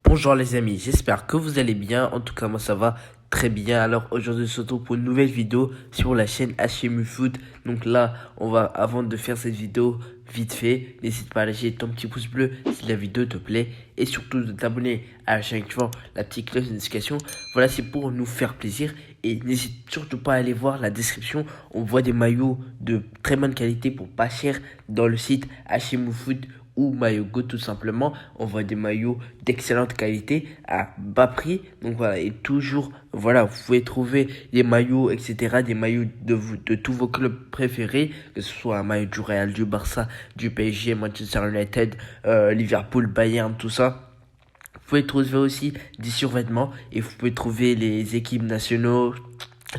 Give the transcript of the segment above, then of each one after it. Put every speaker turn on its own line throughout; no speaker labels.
Bonjour les amis, j'espère que vous allez bien. En tout cas, moi ça va très bien. Alors aujourd'hui, on se retrouve pour une nouvelle vidéo sur la chaîne HMU Foot. Donc là, avant de faire cette vidéo, vite fait, n'hésite pas à lâcher ton petit pouce bleu si la vidéo te plaît. Et surtout de t'abonner à la chaîne activant la petite cloche de notification. Voilà, c'est pour nous faire plaisir. Et n'hésite surtout pas à aller voir la description. On voit des maillots de très bonne qualité pour pas cher dans le site HMU Foot ou Maillot Go tout simplement. On voit des maillots d'excellente qualité à bas prix. Donc voilà, et toujours, voilà, vous pouvez trouver des maillots, etc. Des maillots de tous vos clubs préférés, que ce soit un maillot du Real, du Barça, du PSG, Manchester United, Liverpool, Bayern, tout ça. Vous pouvez trouver aussi des survêtements et vous pouvez trouver les équipes nationaux,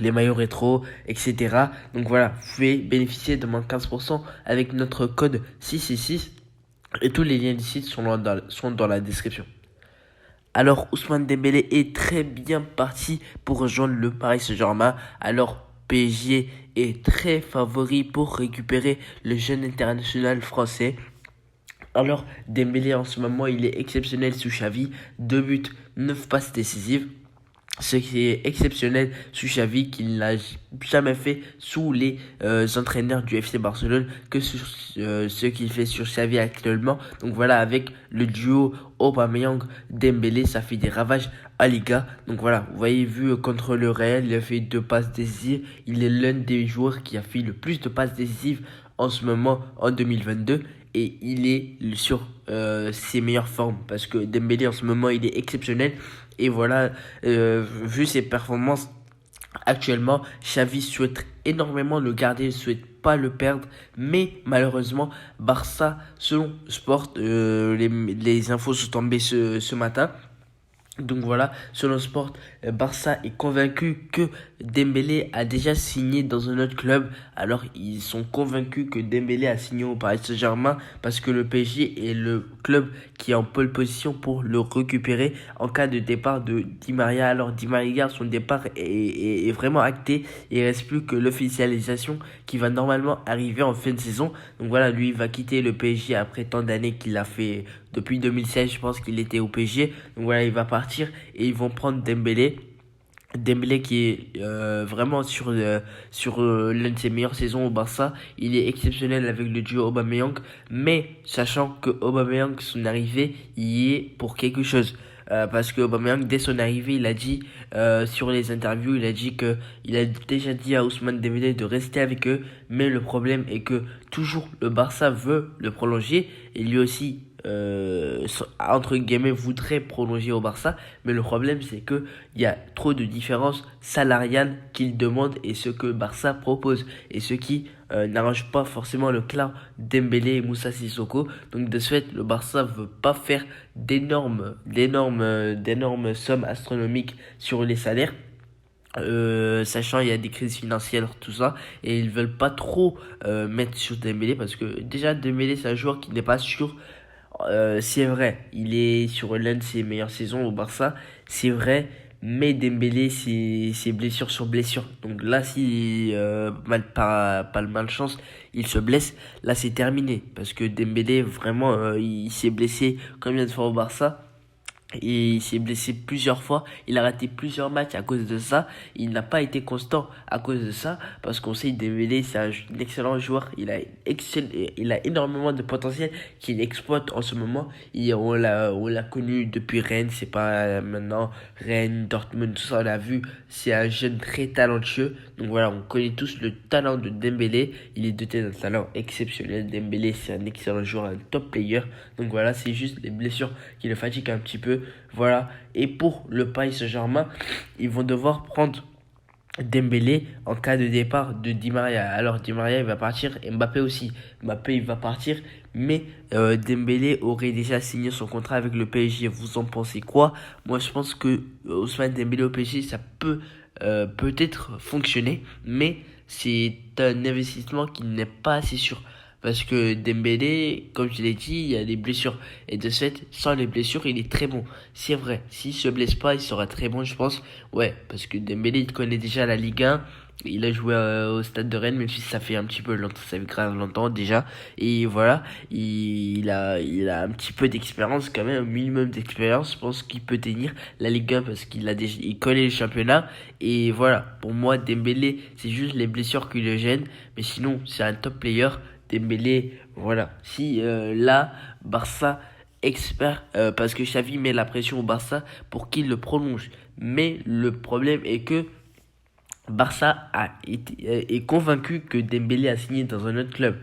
les maillots rétro, etc. Donc voilà, vous pouvez bénéficier de moins 15% avec notre code 666. Et tous les liens du site sont dans la description. Alors, Ousmane Dembélé est très bien parti pour rejoindre le Paris Saint-Germain. Alors, PSG est très favori pour récupérer le jeune international français. Alors, Dembélé en ce moment, il est exceptionnel sous Xavi. 2 buts, 9 passes décisives. Ce qui est exceptionnel sous Xavi, qu'il n'a jamais fait sous les entraîneurs du FC Barcelone, que ce qu'il fait sur Xavi actuellement. Donc voilà, avec le duo Aubameyang-Dembélé, ça fait des ravages à Liga. Donc voilà, vous voyez, vu contre le Real, il a fait 2 passes décisives. Il est l'un des joueurs qui a fait le plus de passes décisives en ce moment, en 2022. Et il est sur ses meilleures formes, parce que Dembélé en ce moment il est exceptionnel. Et voilà, vu ses performances actuellement, Xavi souhaite énormément le garder, ne souhaite pas le perdre. Mais malheureusement, Barça, selon Sport, les infos sont tombées ce matin. Donc voilà, selon Sport, Barça est convaincu que Dembélé a déjà signé dans un autre club. Alors ils sont convaincus que Dembélé a signé au Paris Saint-Germain parce que le PSG est le club qui est en pole position pour le récupérer en cas de départ de Di Maria. Alors Di Maria, son départ est vraiment acté. Il ne reste plus que l'officialisation qui va normalement arriver en fin de saison. Donc voilà, lui il va quitter le PSG après tant d'années qu'il a fait. Depuis 2016, je pense qu'il était au PSG. Donc voilà, il va partir et ils vont prendre Dembélé. Dembélé qui est vraiment sur l'une de ses meilleures saisons au Barça. Il est exceptionnel avec le duo Aubameyang. Mais sachant que Aubameyang, son arrivée, y est pour quelque chose. Parce que Aubameyang, dès son arrivée, il a dit sur les interviews, il a dit que il a déjà dit à Ousmane Dembélé de rester avec eux. Mais le problème est que toujours le Barça veut le prolonger et lui aussi entre guillemets voudrait prolonger au Barça, mais le problème c'est que il y a trop de différences salariales qu'il demande et ce que Barça propose, et ce qui n'arrange pas forcément le clan Dembélé et Moussa Sissoko. Donc de ce fait, le Barça veut pas faire d'énormes sommes astronomiques sur les salaires. Sachant il y a des crises financières, tout ça, et ils veulent pas trop mettre sur Dembélé, parce que déjà Dembélé c'est un joueur qui n'est pas sûr. C'est vrai, il est sur l'une de ses meilleures saisons au Barça, c'est vrai, mais Dembélé, c'est blessure sur blessure. Donc là, si pas le malchance, il se blesse, là c'est terminé. Parce que Dembélé, vraiment, il s'est blessé combien de fois au Barça? Et il s'est blessé plusieurs fois, il a raté plusieurs matchs à cause de ça, il n'a pas été constant à cause de ça, parce qu'on sait que Dembélé c'est un excellent joueur, il a énormément de potentiel qu'il exploite en ce moment, et on l'a connu depuis Rennes, c'est pas maintenant Rennes, Dortmund, tout ça on l'a vu, c'est un jeune très talentueux. Donc voilà, on connaît tous le talent de Dembélé, il est doté d'un talent exceptionnel. Dembélé c'est un excellent joueur, un top player. Donc voilà, c'est juste les blessures qui le fatiguent un petit peu. Voilà, et pour le Paris Saint-Germain, ils vont devoir prendre Dembélé en cas de départ de Di Maria. Alors Di Maria il va partir, Mbappé aussi. Mbappé il va partir, mais Dembélé aurait déjà signé son contrat avec le PSG. Vous en pensez quoi? Moi je pense que Ousmane Dembélé au PSG ça peut peut-être fonctionner, mais c'est un investissement qui n'est pas assez sûr. Parce que Dembélé, comme je l'ai dit, il y a des blessures. Et de ce fait, sans les blessures, il est très bon. C'est vrai, s'il se blesse pas, il sera très bon, je pense. Ouais, parce que Dembélé, il connaît déjà la Ligue 1. Il a joué au Stade de Rennes, même si ça fait un petit peu longtemps, ça fait grave longtemps déjà. Et voilà, il a un petit peu d'expérience quand même, un minimum d'expérience. Je pense qu'il peut tenir la Ligue 1 parce il connaît le championnat. Et voilà, pour moi, Dembélé, c'est juste les blessures qui le gênent. Mais sinon, c'est un top player. Dembélé, voilà. Si là, Barça expert, parce que Xavi met la pression au Barça pour qu'il le prolonge. Mais le problème est que est convaincu que Dembélé a signé dans un autre club.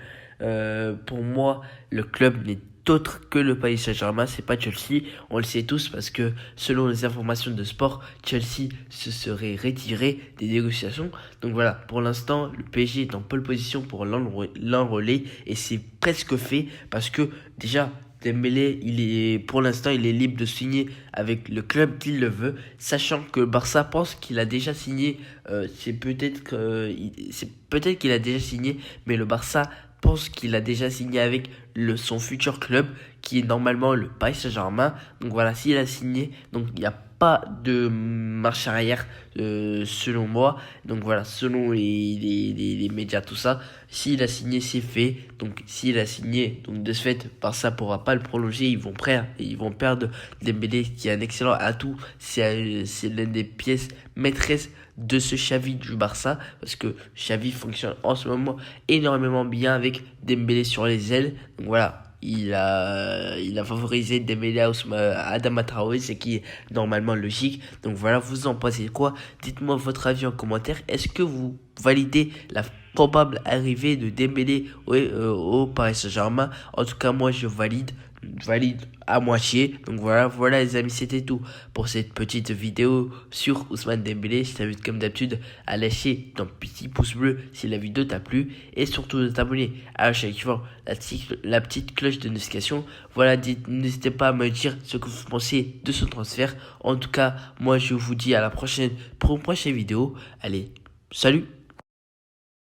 Pour moi, le club n'est autre que le Paris Saint-Germain, c'est pas Chelsea. On le sait tous parce que selon les informations de sport, Chelsea se serait retiré des négociations. Donc voilà, pour l'instant, le PSG est en pole position pour l'enrôler et c'est presque fait parce que déjà Dembélé, pour l'instant, il est libre de signer avec le club qu'il le veut, sachant que Barça pense qu'il a déjà signé. C'est peut-être qu'il a déjà signé, mais le Barça pense qu'il a déjà signé avec son futur club, qui est normalement le Paris Saint-Germain. Donc voilà, s'il a signé, donc il n'y a pas de marche arrière selon moi. Donc voilà, selon les médias, tout ça, s'il a signé, c'est fait. Donc s'il a signé, donc de ce fait, Barça pourra pas le prolonger. Ils vont perdre Dembélé, qui est un excellent atout. C'est l'une des pièces maîtresses de ce Xavi du Barça, parce que Xavi fonctionne en ce moment énormément bien avec Dembélé sur les ailes. Donc voilà, il a favorisé Dembélé à Adama Traoré, ce qui est normalement logique. Donc voilà, vous en pensez quoi? Dites-moi votre avis en commentaire. Est-ce que vous validez la probable arrivée de Dembélé au Paris Saint-Germain? En tout cas, moi je valide à moitié. Donc voilà les amis, c'était tout pour cette petite vidéo sur Ousmane Dembélé. Je t'invite comme d'habitude à lâcher ton petit pouce bleu si la vidéo t'a plu et surtout de t'abonner à la chaîne suivant la petite cloche de notification. Voilà, n'hésitez pas à me dire ce que vous pensez de ce transfert. En tout cas, moi je vous dis à la prochaine pour une prochaine vidéo. Allez, salut!